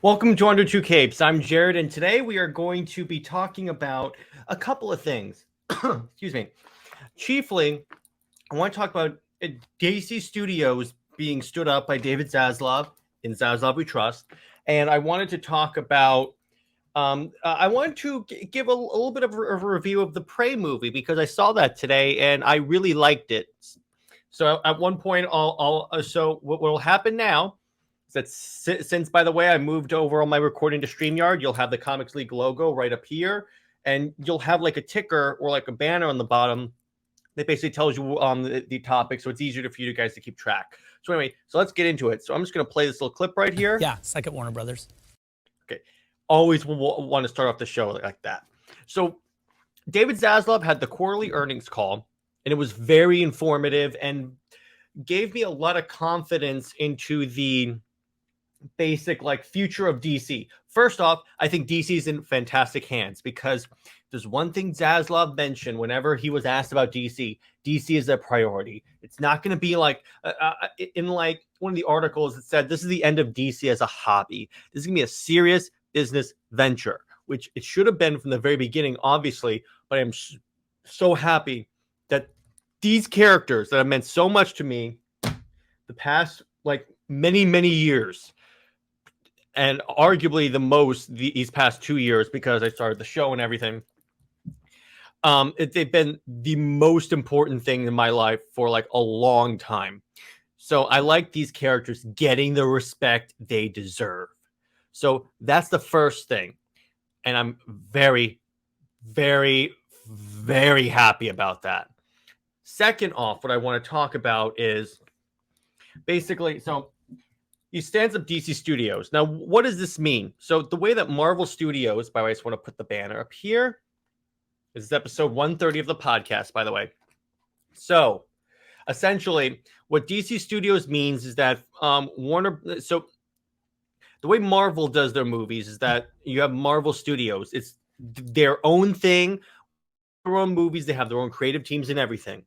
Welcome to Under Two Capes. I'm Jared, and today we are going to be talking about a couple of things. Excuse me. Chiefly, I want to talk about DC Studios being stood up by David Zaslav. In Zaslav We Trust. And I wanted to talk about I wanted to give a little bit of a review of the Prey movie because I saw that today and I really liked it. So at one point, so what will happen now is that since, by the way, I moved over all my recording to StreamYard, you'll have the Comics League logo right up here, and you'll have like a ticker or like a banner on the bottom that basically tells you the topic, so it's easier for you guys to keep track. So anyway, so let's get into it. So I'm just going to play this little clip right here. Yeah, second Warner Brothers. Okay. Always want to start off the show like that. So David Zaslav had the quarterly earnings call, and it was very informative and gave me a lot of confidence into the basic like future of DC. First off, I think DC's in fantastic hands because there's one thing Zaslav mentioned whenever he was asked about DC. DC is a priority. It's not going to be like in like one of the articles that said this is the end of DC as a hobby. This is going to be a serious business venture, which it should have been from the very beginning, obviously. But I'm so happy that these characters that have meant so much to me the past like many years, and arguably the most these past 2 years because I started the show and everything. They've been the most important thing in my life for like a long time. So I like these characters getting the respect they deserve. So that's the first thing. And I'm very happy about that. Second off, what I want to talk about is basically, so he stands up DC Studios. Now, what does this mean? So the way that Marvel Studios, by the way, I just want to put the banner up here. This is episode 130 of the podcast, by the way. So essentially, what DC Studios means is that so the way Marvel does their movies is that you have Marvel Studios. It's their own thing, their own movies. They have their own creative teams and everything.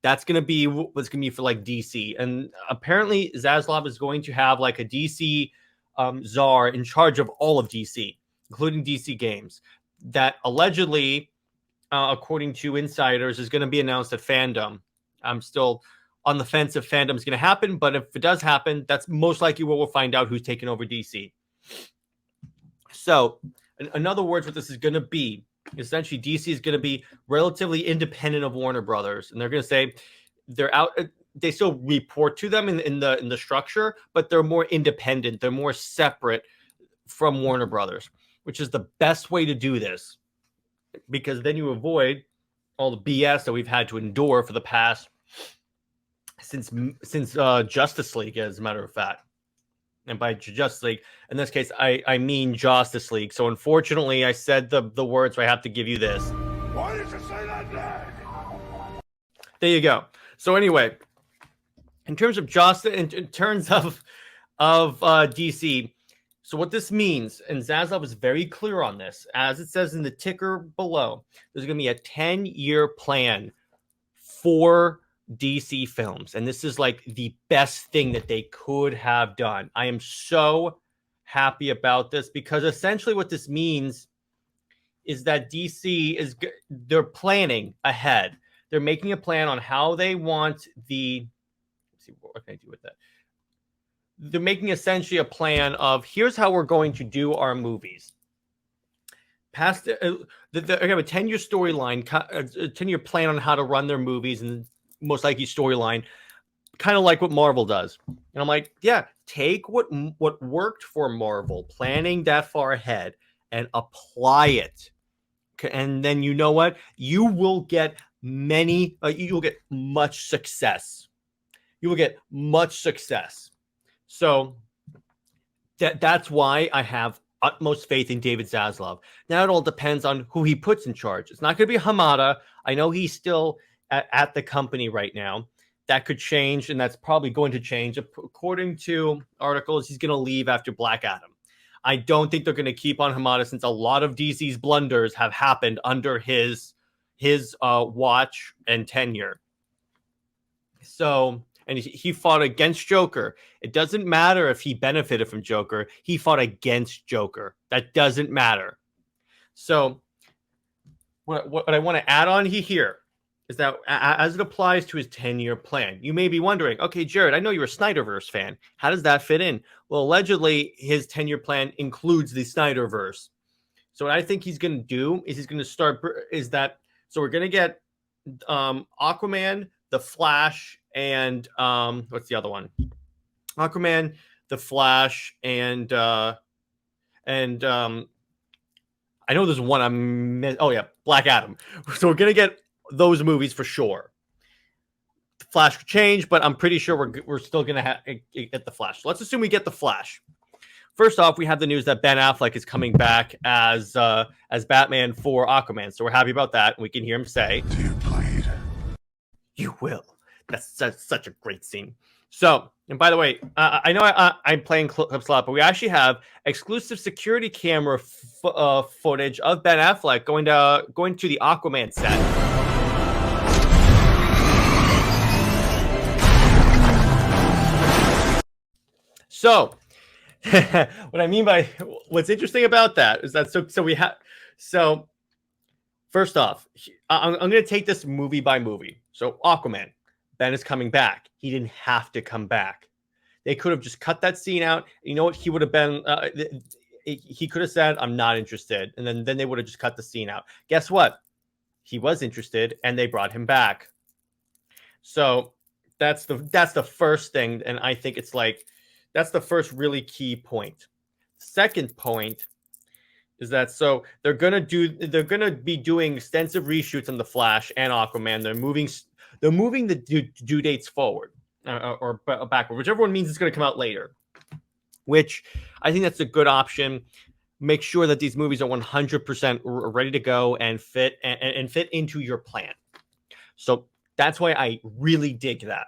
That's going to be what's going to be for like DC. And apparently Zaslav is going to have like a DC czar in charge of all of DC, including DC games, that allegedly, according to insiders, is going to be announced at Fandom. I'm still on the fence if Fandom is going to happen, but if it does happen, that's most likely where we'll find out who's taking over DC. So in other words, what this is going to be, essentially DC is going to be relatively independent of Warner Brothers, and they're going to say they're out. They still report to them in the structure, but they're more independent. They're more separate from Warner Brothers, which is the best way to do this, because then you avoid all the BS that we've had to endure for the past since Justice League, as a matter of fact. And by Justice League, in this case, I mean Justice League. So unfortunately, I said the words, so I have to give you this. Why did you say that name? There you go. So anyway, in terms of Justice, in terms of DC, so what this means, and Zaslav is very clear on this, as it says in the ticker below, there's going to be a 10-year plan for DC films, and this is like the best thing that they could have done. I am so happy about this because essentially what this means is that DC they're planning ahead. They're making a plan on how they want let's see, what can I do with that? They're making essentially a plan of here's how we're going to do our movies. Past they have a 10-year storyline, a 10-year plan on how to run their movies, and most likely storyline, kind of like what Marvel does. And I'm like, yeah, take what worked for Marvel, planning that far ahead, and apply it. And then you know what? You will get you'll get much success. You will get much success. So that's why I have utmost faith in David Zaslav. Now it all depends on who he puts in charge. It's not going to be Hamada. I know he's still at the company right now. That could change, and that's probably going to change. According to articles, he's going to leave after Black Adam. I don't think they're going to keep on Hamada since a lot of DC's blunders have happened under his watch and tenure. So, and he fought against Joker. It doesn't matter if he benefited from Joker. He fought against Joker. That doesn't matter. So what I want to add on here is that as it applies to his 10-year plan, you may be wondering, okay, Jared, I know you're a Snyderverse fan. How does that fit in? Well, allegedly, his 10-year plan includes the Snyderverse. So what I think he's going to do is so we're going to get Aquaman, The Flash, and what's the other one? Aquaman, The Flash, and I know there's one Black Adam. So we're gonna get those movies for sure. The Flash could change, but I'm pretty sure we're still gonna get the Flash. So let's assume we get the Flash. First off, we have the news that Ben Affleck is coming back as Batman for Aquaman. So we're happy about that. We can hear him say, Do you bleed? "You will." That's such a great scene. So, and by the way, I know I'm playing clips a lot, but we actually have exclusive security camera footage of Ben Affleck going to the Aquaman set. So, what I mean by what's interesting about that is that first off, I'm going to take this movie by movie. So, Aquaman. Ben is coming back. He didn't have to come back. They could have just cut that scene out. You know what? He would have been. He could have said, "I'm not interested," and then they would have just cut the scene out. Guess what? He was interested, and they brought him back. So that's the first thing, and I think it's like that's the first really key point. Second point is that so they're gonna be doing extensive reshoots on The Flash and Aquaman. They're moving the due dates forward or backward, whichever one means it's going to come out later, which I think that's a good option. Make sure that these movies are 100% ready to go and fit into your plan. So that's why I really dig that.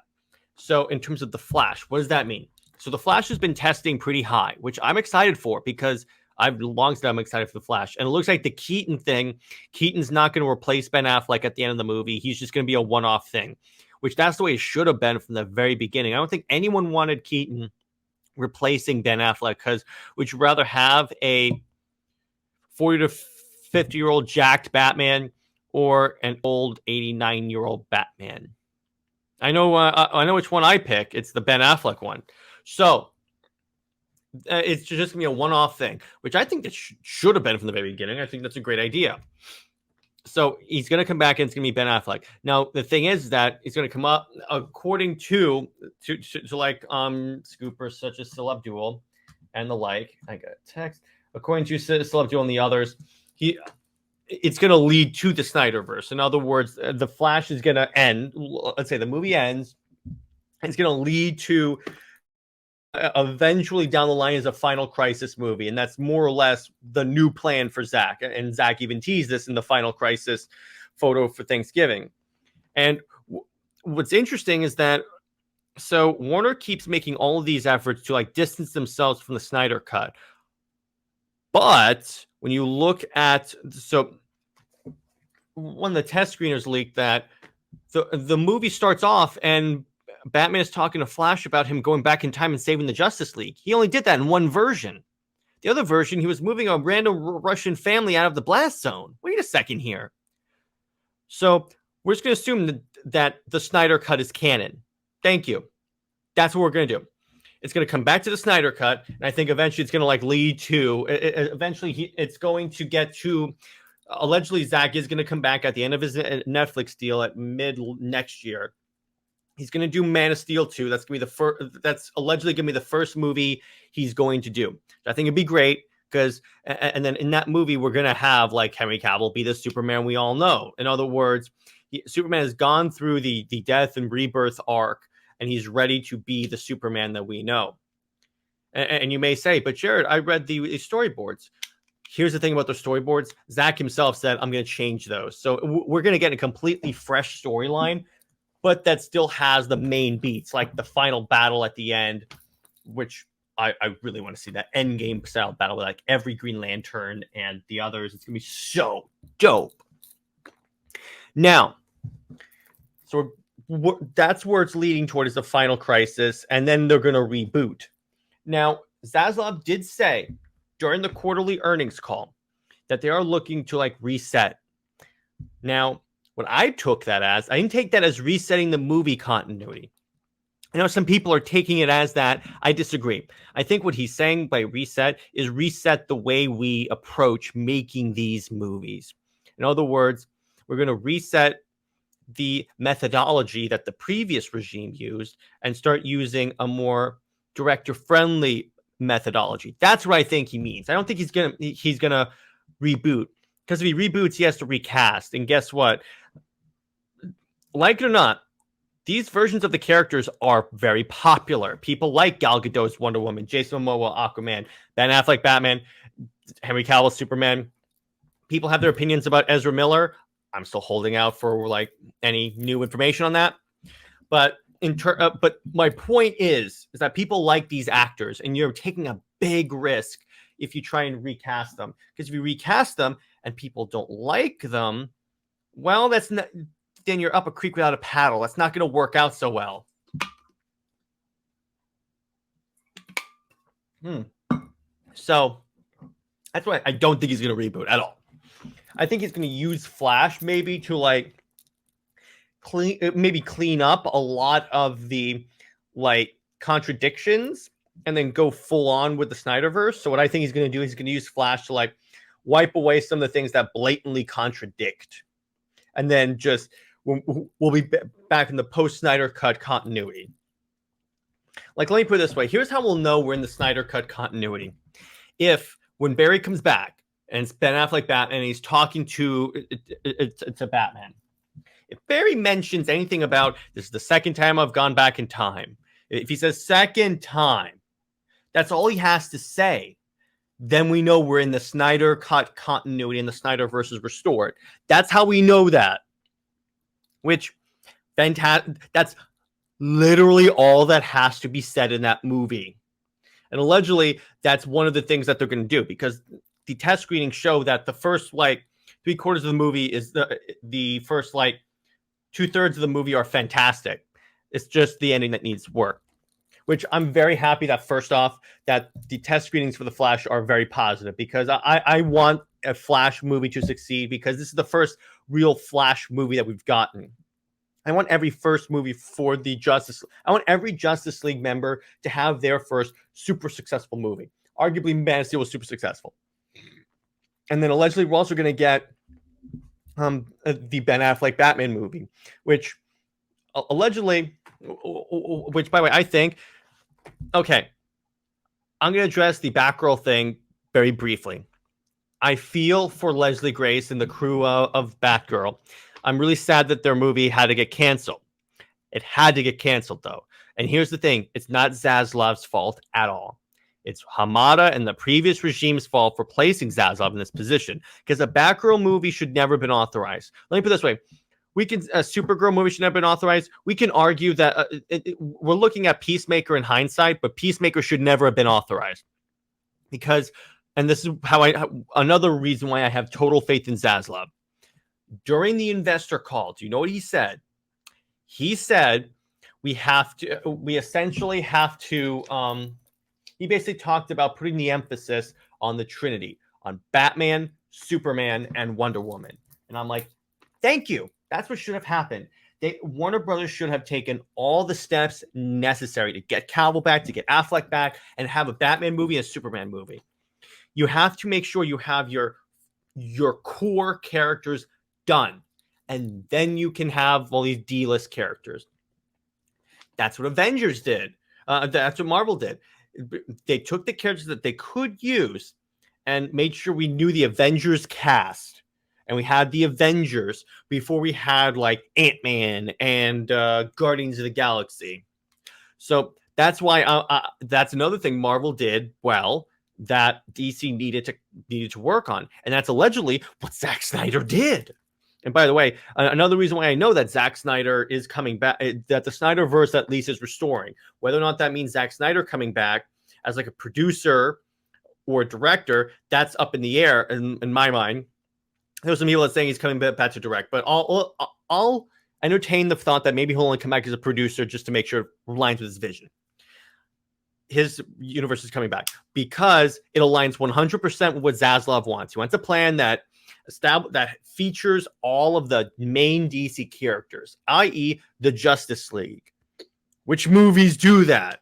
So in terms of The Flash, what does that mean? So The Flash has been testing pretty high, which I'm excited for because I've long said I'm excited for The Flash. And it looks like the Keaton thing, Keaton's not going to replace Ben Affleck at the end of the movie. He's just going to be a one-off thing, which that's the way it should have been from the very beginning. I don't think anyone wanted Keaton replacing Ben Affleck because would you rather have a 40 to 50-year-old jacked Batman or an old 89-year-old Batman? I know which one I pick. It's the Ben Affleck one. So it's just gonna be a one-off thing, which I think that should have been from the very beginning. I think that's a great idea. So he's gonna come back and it's gonna be Ben Affleck. Now the thing is that it's gonna come up according to like scoopers such as Celeb Duel and the like. I got a text. According to Celeb Duel and the others, it's gonna lead to the Snyderverse. In other words, the Flash is gonna end. Let's say the movie ends. It's gonna lead to eventually down the line is a Final Crisis movie, and that's more or less the new plan for Zach. And Zach even teased this in the Final Crisis photo for Thanksgiving. And what's interesting is that so Warner keeps making all of these efforts to like distance themselves from the Snyder Cut. But when you look at one of the test screeners leaked that the movie starts off and Batman is talking to Flash about him going back in time and saving the Justice League. He only did that in one version. The other version, he was moving a random Russian family out of the blast zone. Wait a second here. So we're just going to assume that the Snyder Cut is canon. Thank you. That's what we're going to do. It's going to come back to the Snyder Cut, and I think eventually it's going to like lead to it's going to get to allegedly Zach is going to come back at the end of his Netflix deal at mid next year. He's going to do Man of Steel 2. That's going to be the first. That's allegedly going to be the first movie he's going to do. I think it'd be great because, and then in that movie, we're going to have like Henry Cavill be the Superman we all know. In other words, Superman has gone through the death and rebirth arc, and he's ready to be the Superman that we know. And you may say, but Jared, I read the storyboards. Here's the thing about the storyboards. Zach himself said, I'm going to change those. So we're going to get a completely fresh storyline, but that still has the main beats, like the final battle at the end, which I really want to see that end game style battle with like every Green Lantern and the others. It's going to be so dope. Now, so that's where it's leading toward is the final crisis, and then they're going to reboot. Now, Zaslav did say during the quarterly earnings call that they are looking to like reset. Now, what I took that as, I didn't take that as resetting the movie continuity. I know some people are taking it as that. I disagree. I think what he's saying by reset is reset the way we approach making these movies. In other words, we're going to reset the methodology that the previous regime used and start using a more director-friendly methodology. That's what I think he means. I don't think he's gonna reboot, because if he reboots, he has to recast. And guess what? Like it or not, these versions of the characters are very popular. People like Gal Gadot's Wonder Woman, Jason Momoa Aquaman, Ben Affleck Batman, Henry Cavill Superman. People have their opinions about Ezra Miller. I'm still holding out for like any new information on that. But but my point is that people like these actors, and you're taking a big risk if you try and recast them. Because if you recast them and people don't like them, well, that's not. Then you're up a creek without a paddle. That's not going to work out so well. So that's why I don't think he's going to reboot at all. I think he's going to use Flash maybe to like clean up a lot of the like contradictions and then go full on with the Snyderverse. So what I think he's going to do is he's going to use Flash to like wipe away some of the things that blatantly contradict. And then just we'll be back in the post-Snyder Cut continuity. Like, let me put it this way. Here's how we'll know we're in the Snyder Cut continuity. If when Barry comes back and it's Ben Affleck Batman and he's talking to Batman, if Barry mentions anything about this is the second time I've gone back in time, if he says second time, that's all he has to say. Then we know we're in the Snyder Cut continuity and the Snyderverse is restored. That's how we know that. Which, that's literally all that has to be said in that movie. And allegedly, that's one of the things that they're going to do, because the test screenings show that the first, like, 3/4 of the movie is the first, like, 2/3 of the movie are fantastic. It's just the ending that needs work. Which I'm very happy that, first off, that the test screenings for The Flash are very positive, because I want a Flash movie to succeed, because this is the first real Flash movie that we've gotten. I want every first movie for the I want every Justice League member to have their first super successful movie. Arguably, Man of Steel was super successful. And then allegedly, we're also going to get the Ben Affleck Batman movie, which allegedly, which, by the way, I think, okay, I'm going to address the Batgirl thing very briefly. I feel for Leslie Grace and the crew of Batgirl. I'm really sad that their movie had to get canceled. It had to get canceled, though. And here's the thing. It's not Zaslav's fault at all. It's Hamada and the previous regime's fault for placing Zaslav in this position, because a Batgirl movie should never have been authorized. Let me put it this way. A Supergirl movie should never have been authorized. We can argue that we're looking at Peacemaker in hindsight, but Peacemaker should never have been authorized. Because, and this is another reason why I have total faith in Zaslav. During the investor call, do you know what he said? He said we essentially have to, he basically talked about putting the emphasis on the Trinity, on Batman, Superman, and Wonder Woman. And I'm like, thank you. That's what should have happened. Warner Brothers should have taken all the steps necessary to get Cavill back, to get Affleck back, and have a Batman movie and a Superman movie. You have to make sure you have your core characters done, and then you can have all these D-list characters. That's what Avengers did. That's what Marvel did. They took the characters that they could use and made sure we knew the Avengers cast. And we had the Avengers before we had like Ant-Man and Guardians of the Galaxy. So that's why that's another thing Marvel did well that DC needed to work on. And that's allegedly what Zack Snyder did. And by the way, another reason why I know that Zack Snyder is coming back, that the Snyderverse at least is restoring. Whether or not that means Zack Snyder coming back as like a producer or a director, that's up in the air in my mind. There's some people that saying he's coming back to direct, but all entertain the thought that maybe he'll only come back as a producer just to make sure it aligns with his vision. His universe is coming back because it aligns 100% with what Zaslav wants. He wants a plan that features all of the main DC characters, i.e., the Justice League. Which movies do that?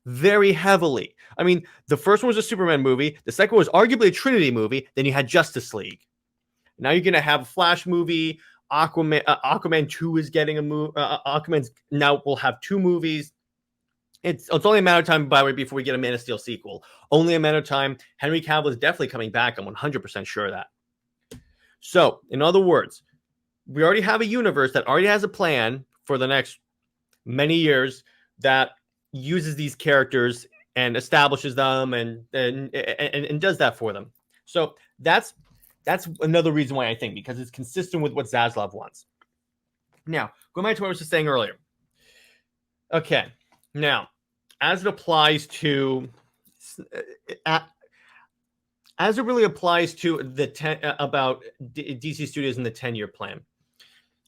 Very heavily. I mean, the first one was a Superman movie. The second was arguably a Trinity movie. Then you had Justice League. Now you're going to have a Flash movie. Aquaman 2 is getting a movie. Aquaman's now will have 2 movies. It's only a matter of time, by the way, before we get a Man of Steel sequel. Only a matter of time. Henry Cavill is definitely coming back. I'm 100% sure of that. So, in other words, we already have a universe that already has a plan for the next many years that uses these characters and establishes them and does that for them. So that's another reason why I think, because it's consistent with what Zaslav wants. Now, going back to what I was just saying earlier. Okay, now, as it applies to, as it really applies to the about DC Studios and the 10-year plan.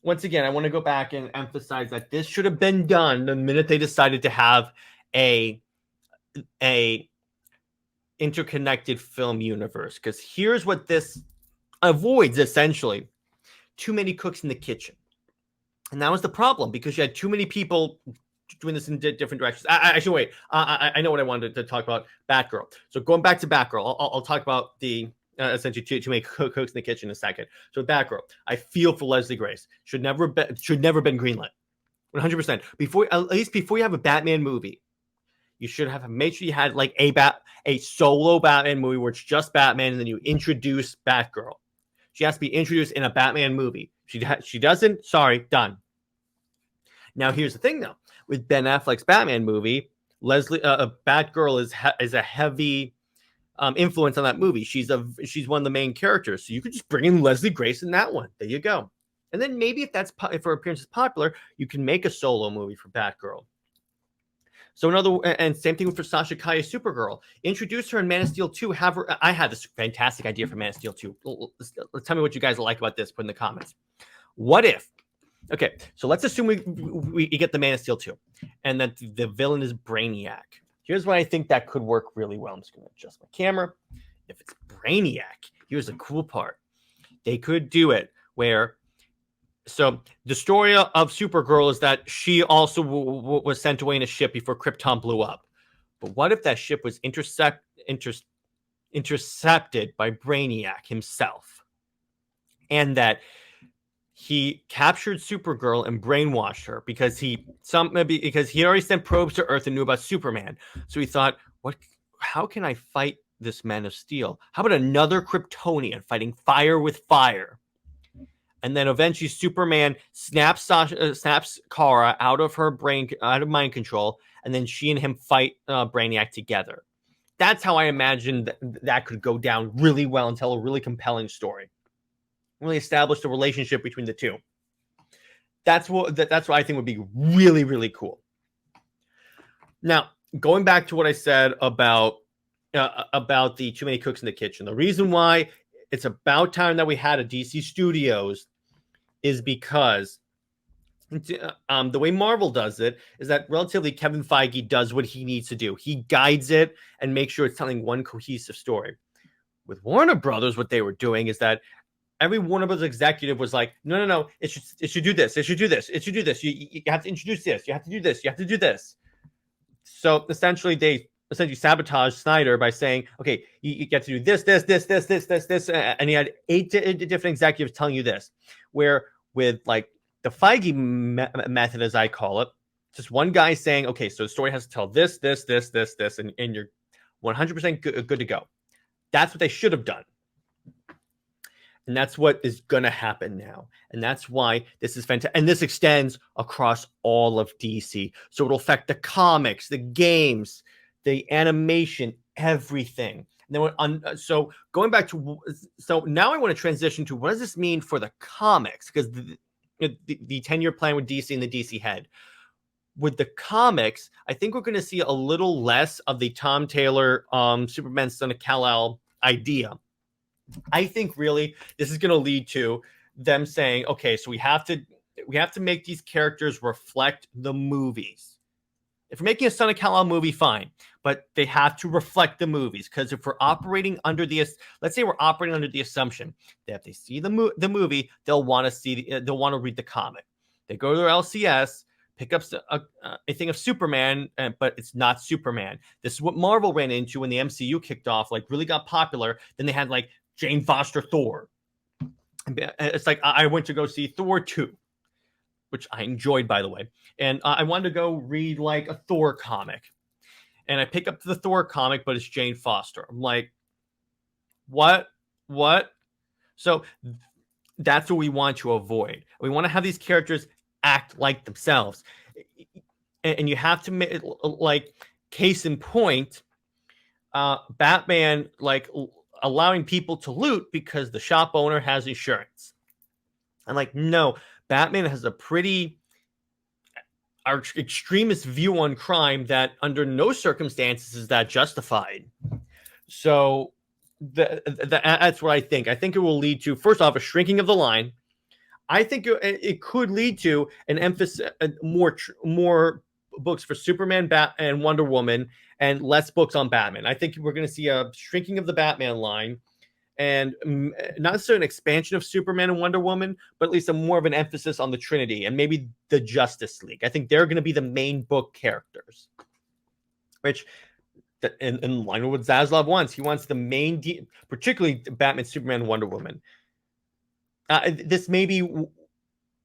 Once again, I want to go back and emphasize that this should have been done the minute they decided to have a interconnected film universe. Because here's what this avoids, essentially: too many cooks in the kitchen. And that was the problem, because you had too many people doing this in different directions. Actually, wait. I know what I wanted to talk about. Batgirl. So going back to Batgirl, I'll talk about the essentially to make cooks in the kitchen in a second. So Batgirl, I feel for Leslie Grace. Should never been greenlit. 100%. At least before you have a Batman movie, you should have made sure you had like a solo Batman movie where it's just Batman, and then you introduce Batgirl. She has to be introduced in a Batman movie. She doesn't. Sorry, done. Now here's the thing, though. With Ben Affleck's Batman movie, Batgirl is a heavy influence on that movie. She's one of the main characters, so you could just bring in Leslie Grace in that one. There you go. And then maybe if her appearance is popular, you can make a solo movie for Batgirl. So and same thing for Sasha Calle's Supergirl. Introduce her in Man of Steel 2. I had this fantastic idea for Man of Steel 2. Let's tell me what you guys like about this. Put in the comments. What if? Okay, so let's assume we get the Man of Steel 2, and that the villain is Brainiac. Here's why I think that could work really well. I'm just going to adjust my camera. If it's Brainiac, here's the cool part. They could do it where, so the story of Supergirl is that she also was sent away in a ship before Krypton blew up. But what if that ship was intercepted by Brainiac himself? And that he captured Supergirl and brainwashed her because he already sent probes to Earth and knew about Superman. So he thought, how can I fight this Man of Steel? How about another Kryptonian fighting fire with fire? And then eventually Superman snaps Kara out of mind control, and then she and him fight Brainiac together. That's how I imagine that could go down really well and tell a really compelling story. Really establish the relationship between the two. That's what I think would be really, really cool. Now, going back to what I said about the too many cooks in the kitchen, the reason why it's about time that we had a DC Studios is because the way Marvel does it is that relatively Kevin Feige does what he needs to do. He guides it and makes sure it's telling one cohesive story. With Warner Brothers, what they were doing is that every Warner Brothers executive was like, no, it should do this. It should do this. It should do this. You have to introduce this. You have to do this. You have to do this. So essentially, they sabotage Snyder by saying, okay, you get to do this, and he had 8 different executives telling you this. Where with like the Feige method, as I call it, just one guy saying, okay, so the story has to tell this, and you're 100% good to go. That's what they should have done. And that's what is going to happen now. And that's why this is fantastic. And this extends across all of DC. So it'll affect the comics, the games, the animation, everything. And then so going back to, so now I want to transition to what does this mean for the comics? Because the 10-year plan with DC and the DC head. With the comics, I think we're going to see a little less of the Tom Taylor, Superman Son of Kal-El idea. I think really this is going to lead to them saying, okay, so we have to we have to make these characters reflect the movies. If we're making a Son of Kal-El movie, fine, but they have to reflect the movies. Because if we're operating under let's say we're operating under the assumption that if they see the movie, they'll want to read the comic. They go to their LCS, pick up a thing of Superman, but it's not Superman. This is what Marvel ran into when the MCU kicked off, like really got popular. Then they had like Jane Foster Thor. It's like I went to go see Thor 2, which I enjoyed, by the way. And I wanted to go read like a Thor comic. And I pick up the Thor comic, but it's Jane Foster. I'm like, what? So that's what we want to avoid. We want to have these characters act like themselves. And you have to make, like, case in point, Batman, like, allowing people to loot because the shop owner has insurance. I'm like, no, Batman has a pretty extremist view on crime that under no circumstances is that justified. So that's what I think. I think it will lead to, first off, a shrinking of the line. I think it could lead to an emphasis, more books for Superman, and Wonder Woman, and less books on Batman. I think we're going to see a shrinking of the Batman line, and not necessarily an expansion of Superman and Wonder Woman, but at least more of an emphasis on the Trinity and maybe the Justice League. I think they're going to be the main book characters, which in line with what Zaslav wants. He wants the main, particularly Batman, Superman, Wonder Woman. This may be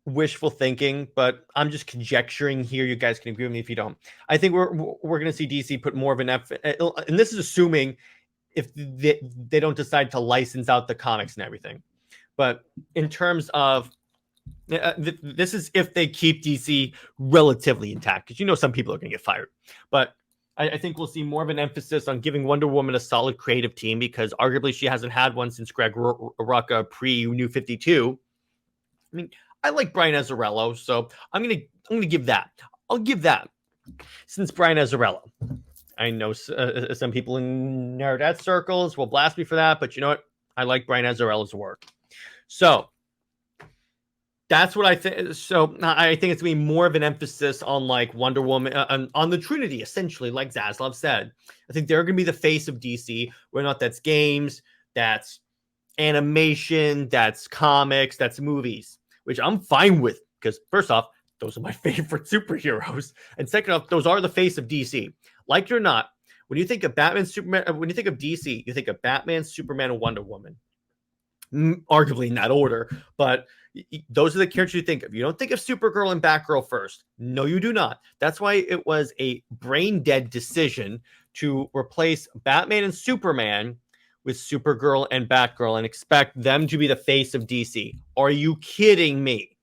wishful thinking, but I'm just conjecturing here. You guys can agree with me if you don't. I think we're going to see DC put more of an effort, and this is assuming if they don't decide to license out the comics and everything. But in terms of this is if they keep DC relatively intact, because some people are going to get fired. But I think we'll see more of an emphasis on giving Wonder Woman a solid creative team, because arguably she hasn't had one since Greg Rucka pre-New 52. I mean, I like Brian Azzarello, so I'm gonna give that. I'll give that, since Brian Azzarello. I know some people in nerdette circles will blast me for that, but you know what? I like Brian Azzarello's work. So that's what I think. So I think it's going to be more of an emphasis on like Wonder Woman, on the Trinity, essentially, like Zaslav said. I think they're going to be the face of DC. Whether or not that's games, that's animation, that's comics, that's movies, which I'm fine with, because first off, those are my favorite superheroes. And second off, those are the face of DC. Like it or not, when you think of Batman, Superman, when you think of DC, you think of Batman, Superman, and Wonder Woman. Arguably in that order, but those are the characters you think of. You don't think of Supergirl and Batgirl first. No, you do not. That's why it was a brain dead decision to replace Batman and Superman with Supergirl and Batgirl and expect them to be the face of DC. Are you kidding me?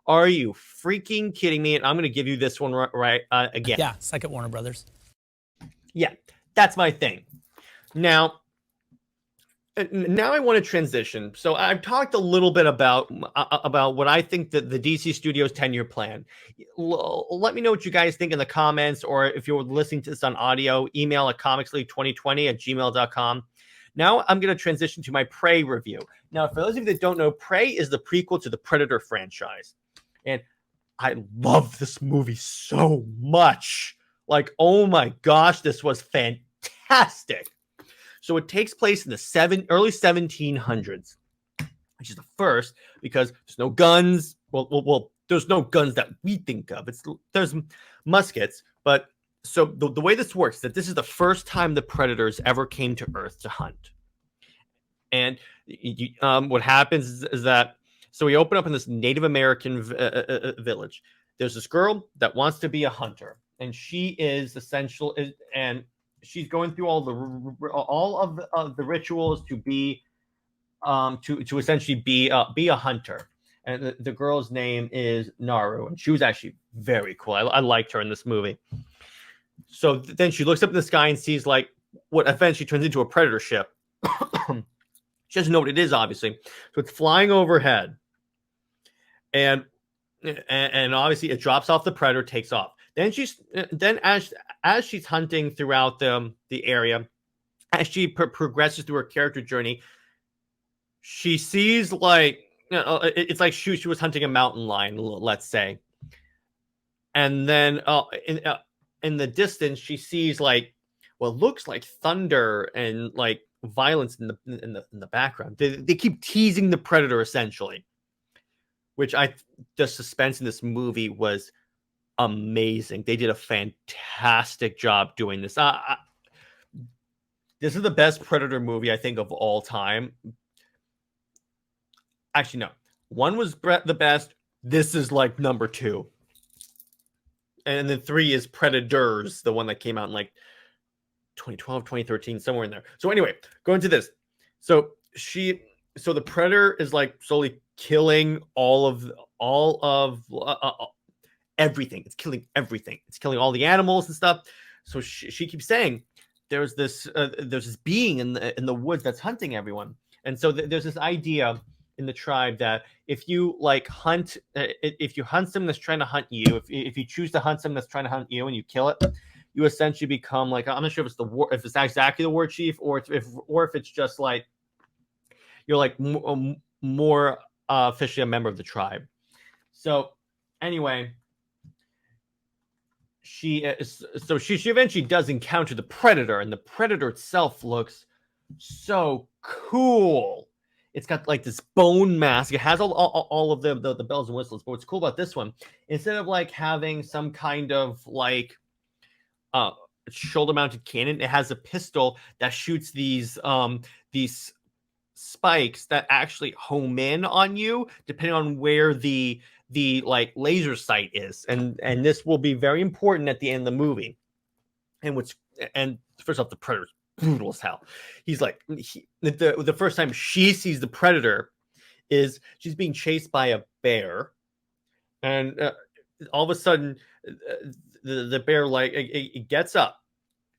Are you freaking kidding me? And I'm going to give you this one right again. Yeah, second Warner Brothers. Yeah, that's my thing. Now I want to transition. So I've talked a little bit about what I think that the DC Studios 10-year plan. Let me know what you guys think in the comments, or if you're listening to this on audio, email at comicsleague2020@gmail.com. Now I'm going to transition to my Prey review. Now, for those of you that don't know, Prey is the prequel to the Predator franchise. And I love this movie so much. Like, oh my gosh, this was fantastic. So it takes place in the early 1700s, which is the first, because there's no guns. Well, there's no guns that we think of. There's muskets, but so the way this works is that this is the first time the predators ever came to Earth to hunt. And what happens is that, so we open up in this Native American village. There's this girl that wants to be a hunter, and she is essential, and she's going through all of the rituals to be to essentially be a hunter. And the girl's name is Naru, and she was actually very cool. I liked her in this movie. So then she looks up in the sky and sees like what eventually turns into a predator ship. She doesn't know what it is, obviously. So it's flying overhead, and obviously it drops off the predator, takes off. Then as she's hunting throughout the area, as she progresses through her character journey, she sees like it's like she was hunting a mountain lion, let's say, and then in the distance she sees like what looks like thunder and like violence in the background. They keep teasing the predator essentially, which the suspense in this movie was amazing. They did a fantastic job doing this. This is the best Predator movie I think of all time. Actually, no. One was the best. This is like number 2. And then 3 is Predators, the one that came out in like 2012, 2013, somewhere in there. So anyway, going to this. So the Predator is like slowly killing all of everything. It's killing everything. It's killing all the animals and stuff. So she keeps saying there's this being in the woods that's hunting everyone. And so there's this idea in the tribe that if you like hunt, if you hunt someone that's trying to hunt you, if you choose to hunt someone that's trying to hunt you and you kill it, you essentially become like, I'm not sure if it's exactly the war chief or if it's just like you're like more officially a member of the tribe. So anyway, she eventually does encounter the Predator, and the Predator itself looks so cool. It's got like this bone mask. It has all of the bells and whistles. But what's cool about this one, instead of like having some kind of like shoulder-mounted cannon, it has a pistol that shoots these spikes that actually home in on you, depending on where the like laser sight is, and this will be very important at the end of the movie. And first off, the Predator's brutal as hell. He's like the first time she sees the Predator is she's being chased by a bear, and all of a sudden the bear like it gets up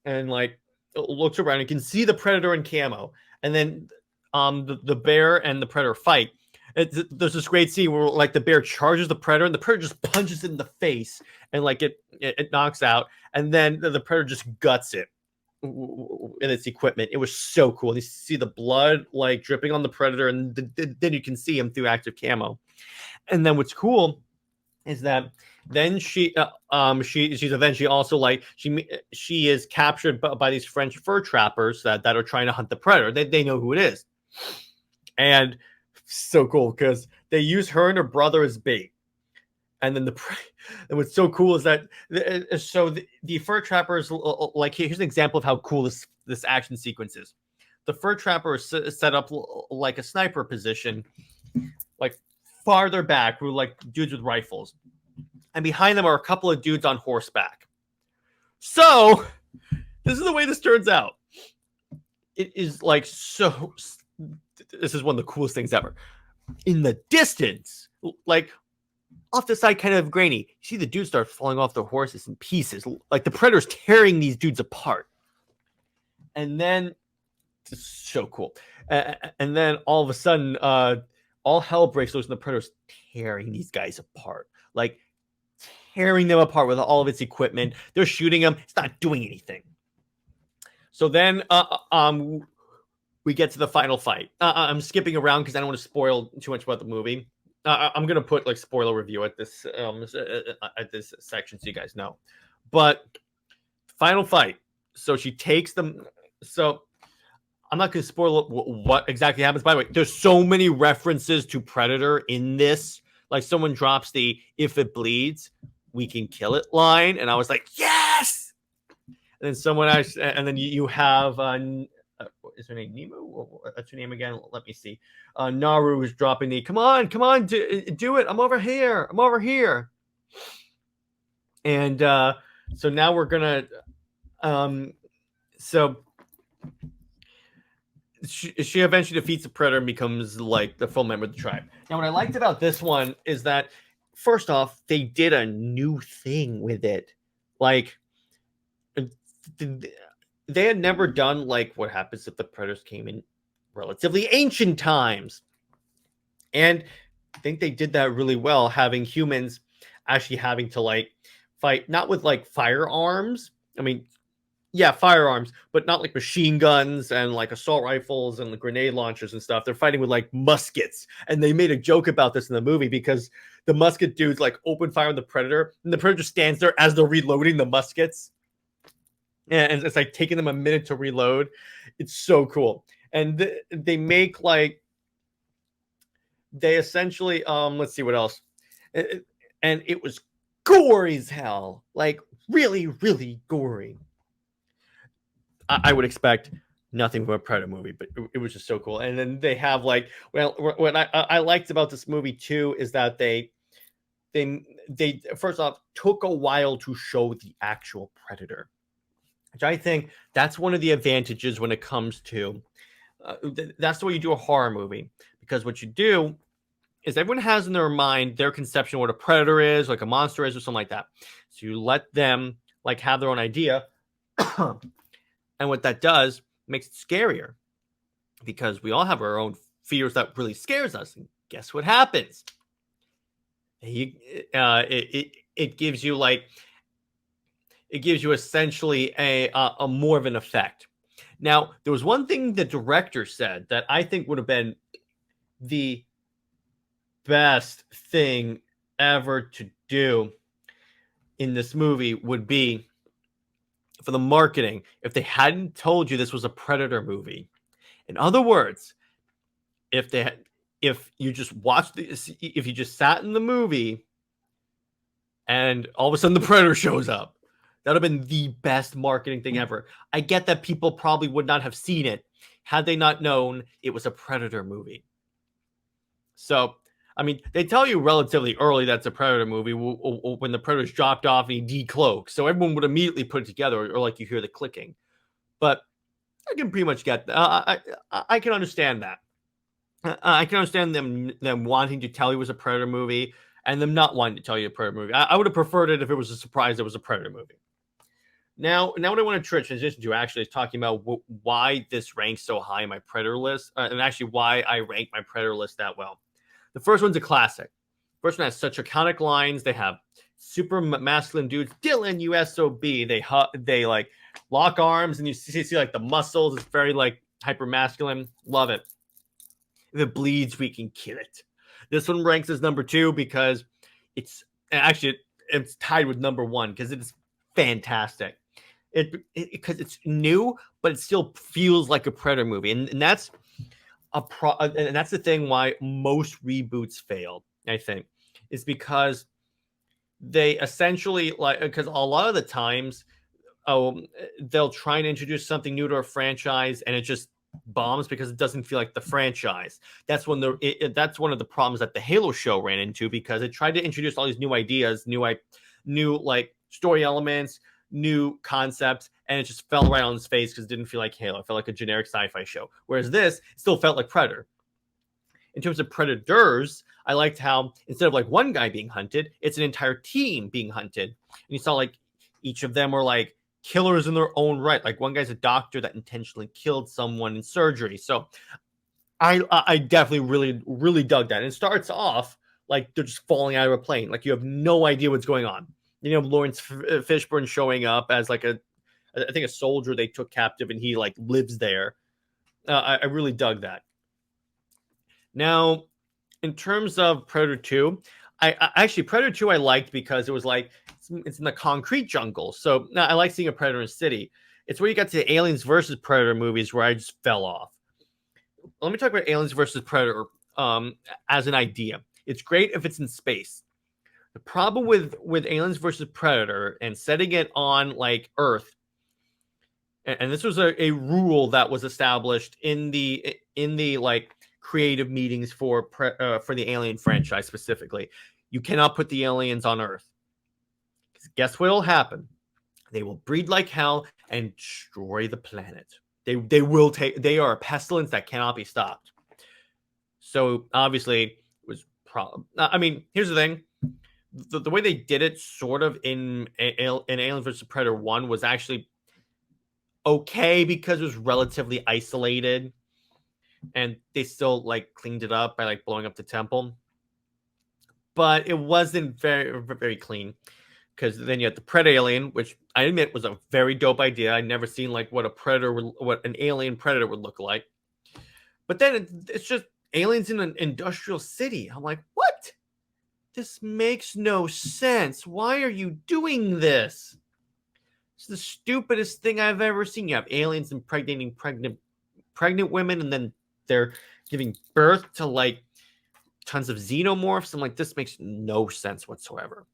and like looks around and can see the Predator in camo, and then the bear and the Predator fight. There's this great scene where like the bear charges the Predator and the Predator just punches it in the face and like it knocks out, and then the Predator just guts it in its equipment. It was so cool. You see the blood like dripping on the Predator, and then you can see him through active camo. And then what's cool is that then she's eventually also like she is captured by these French fur trappers that are trying to hunt the Predator. They know who it is, and so cool because they use her and her brother as bait. And then and what's so cool is that the fur trappers, like here's an example of how cool this action sequence is. The fur trapper is set up like a sniper position, like farther back, with like dudes with rifles, and behind them are a couple of dudes on horseback. So this is the way this turns out. It is like so. This is one of the coolest things ever. In the distance, like off the side, kind of grainy, you see the dudes start falling off their horses in pieces. Like the Predator's tearing these dudes apart. And then, it's so cool. And then all of a sudden, all hell breaks loose and the Predator's tearing these guys apart. Like tearing them apart with all of its equipment. They're shooting them. It's not doing anything. So then, we get to the final fight. I'm skipping around because I don't want to spoil too much about the movie. I'm gonna put like spoiler review at this section so you guys know. But final fight. So she takes them. So I'm not gonna spoil what exactly happens. By the way, there's so many references to Predator in this. Like someone drops the "if it bleeds, we can kill it" line, and I was like, yes. And then someone actually, and then you have. Is her name Nemo? What's her name again? Let me see. Naru is dropping the come on, do it. I'm over here. And so now we're gonna so she eventually defeats the Predator and becomes like the full member of the tribe. Now what I liked about this one is that first off, they did a new thing with it. Like they had never done like what happens if the Predators came in relatively ancient times. And I think they did that really well, having humans actually having to like fight, not with like firearms. I mean, Yeah, firearms, but not like machine guns and like assault rifles and like grenade launchers and stuff. They're fighting with like muskets. And they made a joke about this in the movie because the musket dudes like open fire on the predator, and the predator just stands there as they're reloading the muskets. And it's like taking them a minute to reload. It's so cool. And they make like they essentially let's see what else. And it was gory as hell. Like really, really gory. I would expect nothing from a Predator movie, but it was just so cool. And then they have like, well, what I liked about this movie too is that they first off took a while to show the actual Predator, which I think that's one of the advantages when it comes to that's the way you do a horror movie, because what you do is everyone has in their mind their conception of what a predator is, like a monster is, or something like that. So you let them like have their own idea. And what that does makes it scarier, because we all have our own fears that really scares us. And guess what happens? It gives you like it gives you essentially a more of an effect. Now, there was one thing the director said that I think would have been the best thing ever to do in this movie would be for the marketing if they hadn't told you this was a Predator movie. In other words, if you just watched this, if you just sat in the movie and all of a sudden the Predator shows up, that would have been the best marketing thing ever. I get that people probably would not have seen it had they not known it was a Predator movie. So, I mean, they tell you relatively early that's a Predator movie when the Predator's dropped off and he decloaks. So everyone would immediately put it together, or like you hear the clicking. But I can pretty much get that. I can understand that. I can understand them wanting to tell you it was a Predator movie and them not wanting to tell you a Predator movie. I would have preferred it if it was a surprise it was a Predator movie. Now what I want to transition to actually is talking about why this ranks so high in my Predator list, and actually why I rank my Predator list that well. The first one's a classic. First one has such iconic lines. They have super masculine dudes. Dylan, you SOB. They like lock arms, and you see like the muscles. It's very like hyper masculine. Love it. If it bleeds, we can kill it. This one ranks as number 2 because it's tied with number 1 because it is fantastic. Because it's new, but it still feels like a Predator movie, and that's and that's the thing why most reboots fail. I think is because they essentially because a lot of the times, they'll try and introduce something new to a franchise, and it just bombs because it doesn't feel like the franchise. That's one of the problems that the Halo show ran into, because it tried to introduce all these new ideas, new like story elements, new concepts, and it just fell right on its face because it didn't feel like Halo. It felt like a generic sci-fi show. Whereas this still felt like Predator. In terms of Predators, I liked how instead of like one guy being hunted, it's an entire team being hunted. And you saw like each of them were like killers in their own right. Like one guy's a doctor that intentionally killed someone in surgery. So I definitely really, really dug that. And it starts off like they're just falling out of a plane. Like you have no idea what's going on. You know, Lawrence Fishburne showing up as like I think a soldier they took captive, and he like lives there. I really dug that. Now, in terms of Predator 2, I actually Predator 2 I liked because it was like it's in the concrete jungle. So I like seeing a Predator in a city. It's where you got to the Aliens versus Predator movies where I just fell off. Let me talk about Aliens versus Predator as an idea. It's great if it's in space. The problem with Aliens versus Predator and setting it on like Earth, and this was a rule that was established in the like creative meetings for the Alien franchise specifically. You cannot put the aliens on Earth. Guess what will happen? They will breed like hell and destroy the planet. They are a pestilence that cannot be stopped. So obviously it was I mean, here's the thing. The way they did it sort of in Alien vs. Predator 1 was actually okay because it was relatively isolated, and they still like cleaned it up by like blowing up the temple. But it wasn't very, very clean, because then you had the Pred Alien, which I admit was a very dope idea. I'd never seen like what an alien predator would look like. But then it's just aliens in an industrial city. I'm like, what? This makes no sense. Why are you doing this? It's the stupidest thing I've ever seen. You have aliens impregnating pregnant women, and then they're giving birth to like tons of xenomorphs. I'm like, this makes no sense whatsoever.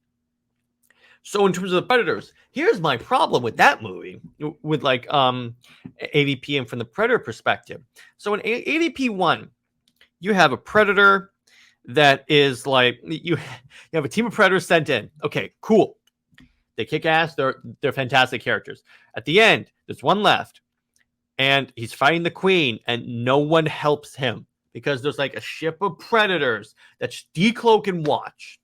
So in terms of the predators, here's my problem with that movie, with like AVP and from the predator perspective. So in AVP 1, you have a predator that is like you have a team of predators sent in. Okay, cool. They kick ass. They're fantastic characters. At the end, there's one left, and he's fighting the queen, and no one helps him because there's like a ship of predators that decloak and watch.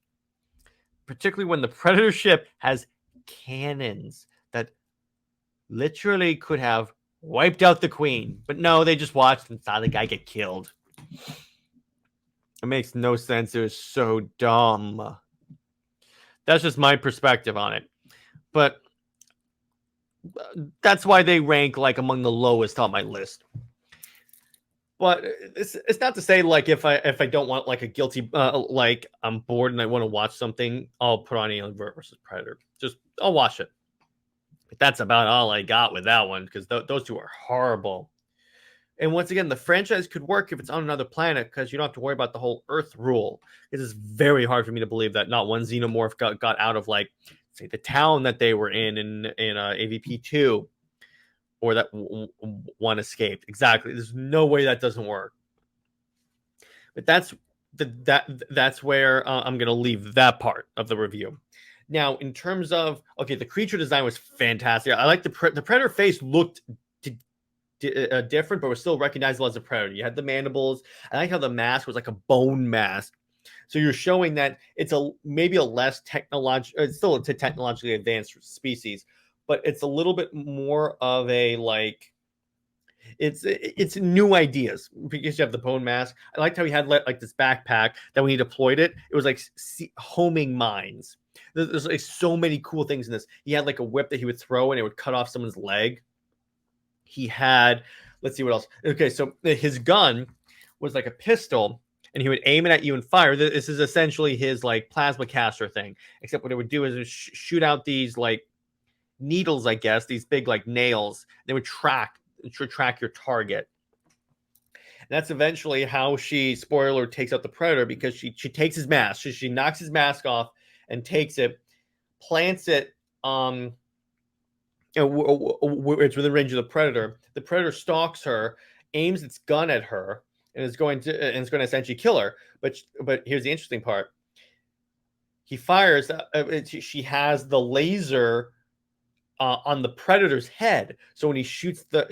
Particularly when the predator ship has cannons that literally could have wiped out the queen. But no, they just watched and saw the guy get killed. It makes no sense. It was so dumb. That's just my perspective on it. But that's why they rank like among the lowest on my list. But it's not to say like if I don't want like a guilty like I'm bored and I want to watch something, I'll put on Alien versus Predator. Just I'll watch it. But that's about all I got with that one because those two are horrible. And once again, the franchise could work if it's on another planet because you don't have to worry about the whole Earth rule. It is very hard for me to believe that not one xenomorph got out of like say the town that they were in AVP 2. Or that one escaped. Exactly. There's no way that doesn't work. But that's where I'm going to leave that part of the review. Now, in terms of the creature design was fantastic. I like the predator face looked different, but was still recognizable as a predator. You had the mandibles. I like how the mask was like a bone mask. So you're showing that it's maybe a less technological. It's still a technologically advanced species. But it's a little bit more of a like it's new ideas because you have the bone mask. I liked how he had like this backpack that when he deployed it was like homing mines. There's like so many cool things in this. He had like a whip that he would throw and it would cut off someone's leg. He had, let's see what else. Okay, so his gun was like a pistol and he would aim it at you and fire. This is essentially his like plasma caster thing, except what it would do is shoot out these like needles, I guess, these big like nails. They would track your target. And that's eventually how she, spoiler, takes out the predator because she takes his mask. She knocks his mask off and takes it, plants it. It's within range of the predator. The predator stalks her, aims its gun at her, and it's going to essentially kill her. But here's the interesting part. He fires. She has the laser on the predator's head. So when he shoots the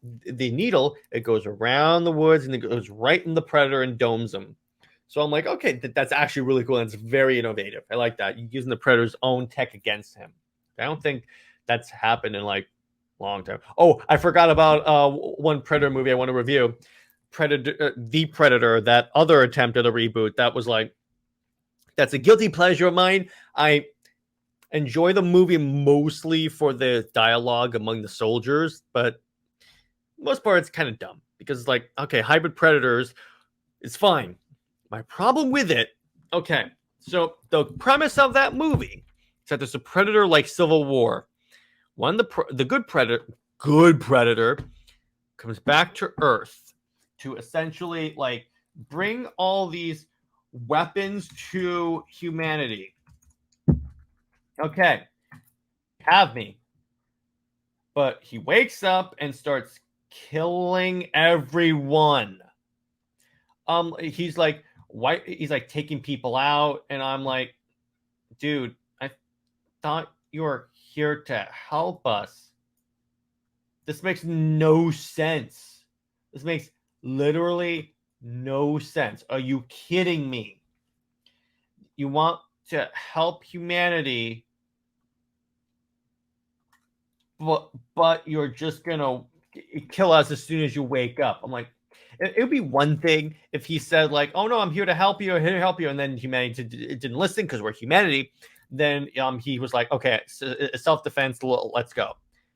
needle, it goes around the woods and it goes right in the predator and domes him. So I'm like, okay, that's actually really cool. And it's very innovative. I like that. You're using the predator's own tech against him. I don't think that's happened in like a long time. Oh, I forgot about one Predator movie I want to review. The Predator, that other attempt at a reboot. That was like, that's a guilty pleasure of mine. I enjoy the movie mostly for the dialogue among the soldiers, but most part it's kind of dumb because it's like, okay, hybrid predators, it's fine. My problem with it, okay, so the premise of that movie is that there's a predator like Civil War. The good predator comes back to Earth to essentially like bring all these weapons to humanity. Okay, have me. But he wakes up and starts killing everyone. He's like, why? He's like taking people out, and I'm like, dude, I thought you were here to help us. This makes no sense. This makes literally no sense. Are you kidding me? You want to help humanity, but you're just gonna kill us as soon as you wake up. I'm like, it would be one thing if he said like, oh no, I'm here to help you, and then humanity didn't listen because we're humanity. then he was like, okay, self-defense, let's go.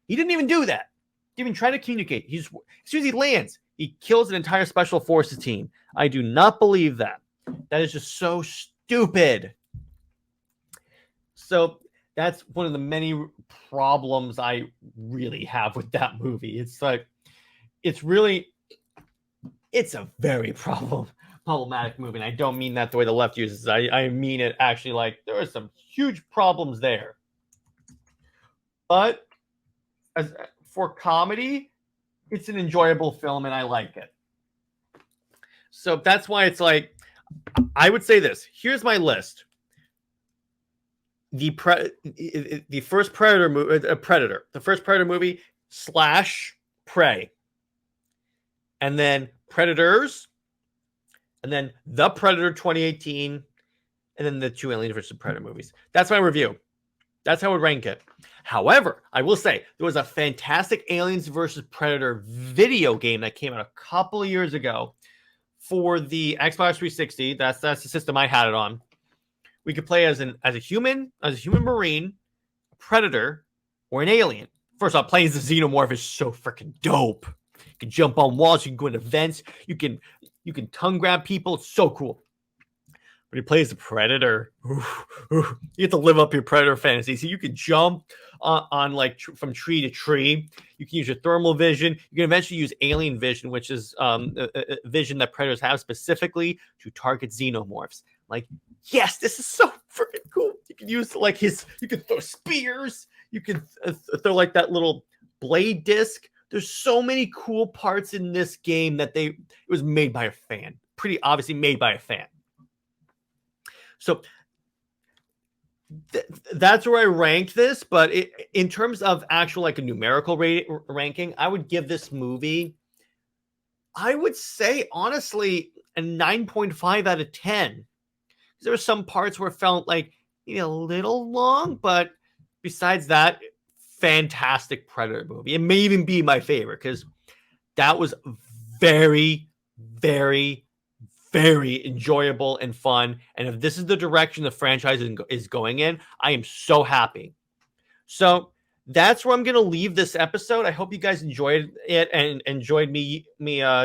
He didn't even do that. Didn't even try to communicate. As soon as he lands, he kills an entire special forces team. I do not believe that. That is just so stupid. So that's one of the many problems I really have with that movie. It's like, it's a very problematic movie. And I don't mean that the way the left uses it. I mean it actually like there are some huge problems there. But as for comedy, it's an enjoyable film and I like it. So that's why it's like, I would say this. Here's my list. The first Predator movie, the first Predator movie / Prey, and then Predators, and then The Predator 2018, and then the 2 Alien vs. Predator movies. That's my review. That's how I would rank it. However, I will say there was a fantastic Aliens vs. Predator video game that came out a couple of years ago for the Xbox 360. That's the system I had it on. We could play as a human marine, a predator, or an alien. First off, playing as the xenomorph is so freaking dope. You can jump on walls, you can go into vents, you can tongue grab people. It's so cool. But he plays the predator. You have to live up your predator fantasy. So you can jump on like from tree to tree. You can use your thermal vision. You can eventually use alien vision, which is a vision that predators have specifically to target xenomorphs. Like, yes, this is so freaking cool. You can use like you can throw spears. You can throw like that little blade disc. There's so many cool parts in this game that it was made by a fan. Pretty obviously made by a fan. So that's where I rank this. But in terms of actual like a numerical ranking, I would give this movie, I would say honestly, a 9.5 out of 10. There were some parts where it felt like a little long, but besides that, fantastic Predator movie. It may even be my favorite because that was very, very, very enjoyable and fun. And if this is the direction the franchise is going in, I am so happy. So that's where I'm going to leave this episode. I hope you guys enjoyed it and enjoyed me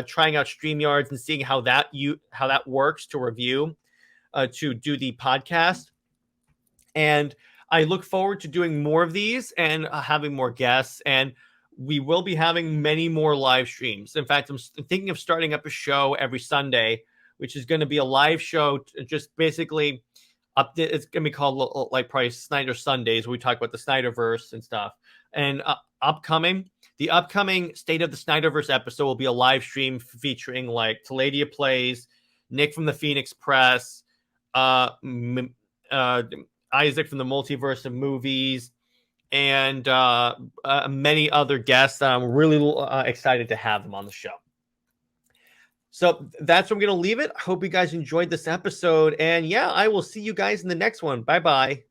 trying out StreamYards and seeing how that works to review. To do the podcast, and I look forward to doing more of these and having more guests, and we will be having many more live streams. In fact, I'm thinking of starting up a show every Sunday, which is going to be a live show, just basically it's going to be called like probably Snyder Sundays, where we talk about the Snyderverse and stuff. And the upcoming State of the Snyderverse episode will be a live stream featuring like Taladia Plays, Nick from the Phoenix Press, Isaac from the Multiverse of Movies, and many other guests. I'm really excited to have them on the show. So that's where I'm going to leave it. I hope you guys enjoyed this episode. And yeah, I will see you guys in the next one. Bye-bye.